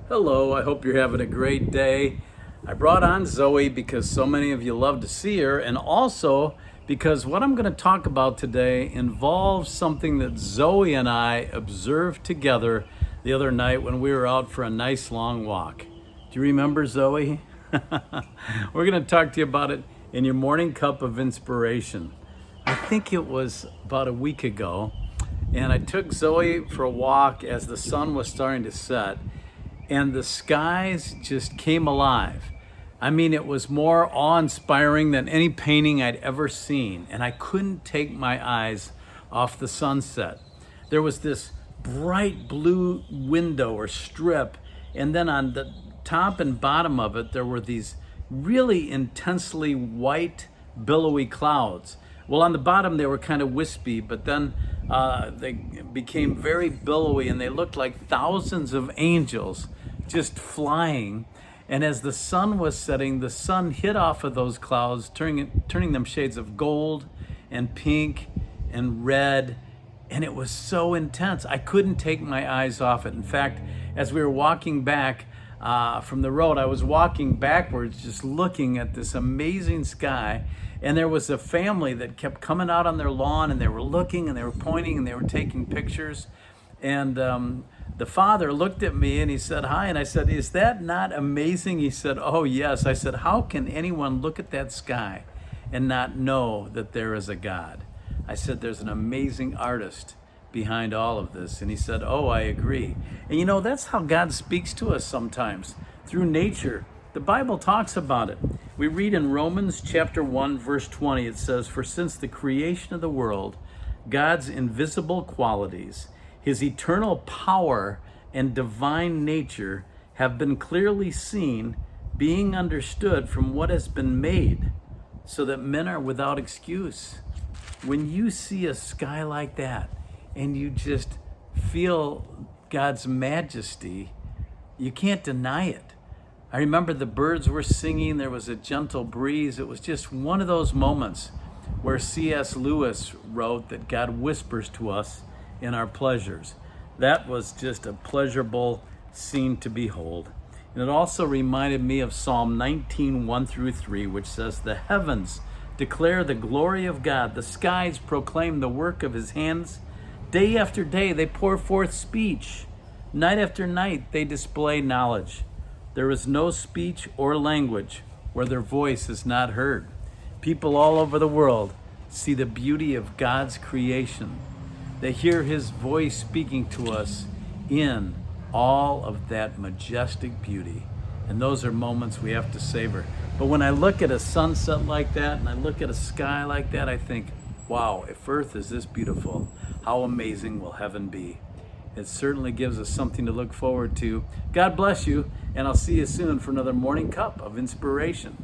Hello, I hope you're having a great day. I brought on Zoe because so many of you love to see her, and also because what I'm going to talk about today involves something that Zoe and I observed together the other night when we were out for a nice long walk. Do you remember, Zoe? We're going to talk to you about it in your morning cup of inspiration. I think it was about a week ago, and I took Zoe for a walk as the sun was starting to set, and the skies just came alive. I mean, it was more awe-inspiring than any painting I'd ever seen, and I couldn't take my eyes off the sunset. There was this bright blue window or strip, and then on the top and bottom of it, there were these really intensely white, billowy clouds. Well, on the bottom, they were kind of wispy, but then they became very billowy, and they looked like thousands of angels just flying. And as the sun was setting, the sun hit off of those clouds, turning them shades of gold and pink and red. And it was so intense. I couldn't take my eyes off it. In fact, as we were walking back from the road, I was walking backwards, just looking at this amazing sky. And there was a family that kept coming out on their lawn, and they were looking and they were pointing and they were taking pictures. And the father looked at me and he said, "Hi." And I said, "Is that not amazing?" He said, "Oh, yes." I said, "How can anyone look at that sky and not know that there is a God?" I said, "There's an amazing artist behind all of this." And he said, "Oh, I agree." And you know, that's how God speaks to us sometimes, through nature. The Bible talks about it. We read in Romans chapter 1, verse 20, it says, "For since the creation of the world, God's invisible qualities, his eternal power and divine nature have been clearly seen, being understood from what has been made, so that men are without excuse." When you see a sky like that and you just feel God's majesty, you can't deny it. I remember the birds were singing, there was a gentle breeze. It was just one of those moments where C.S. Lewis wrote that God whispers to us in our pleasures. That was just a pleasurable scene to behold. And it also reminded me of Psalm 19, 1 through 3, which says, "The heavens declare the glory of God. The skies proclaim the work of his hands. Day after day they pour forth speech. Night after night they display knowledge. There is no speech or language where their voice is not heard." People all over the world see the beauty of God's creation. They hear his voice speaking to us in all of that majestic beauty. And those are moments we have to savor. But when I look at a sunset like that and I look at a sky like that, I think, wow, if earth is this beautiful, how amazing will heaven be? It certainly gives us something to look forward to. God bless you, and I'll see you soon for another Morning Cup of Inspiration.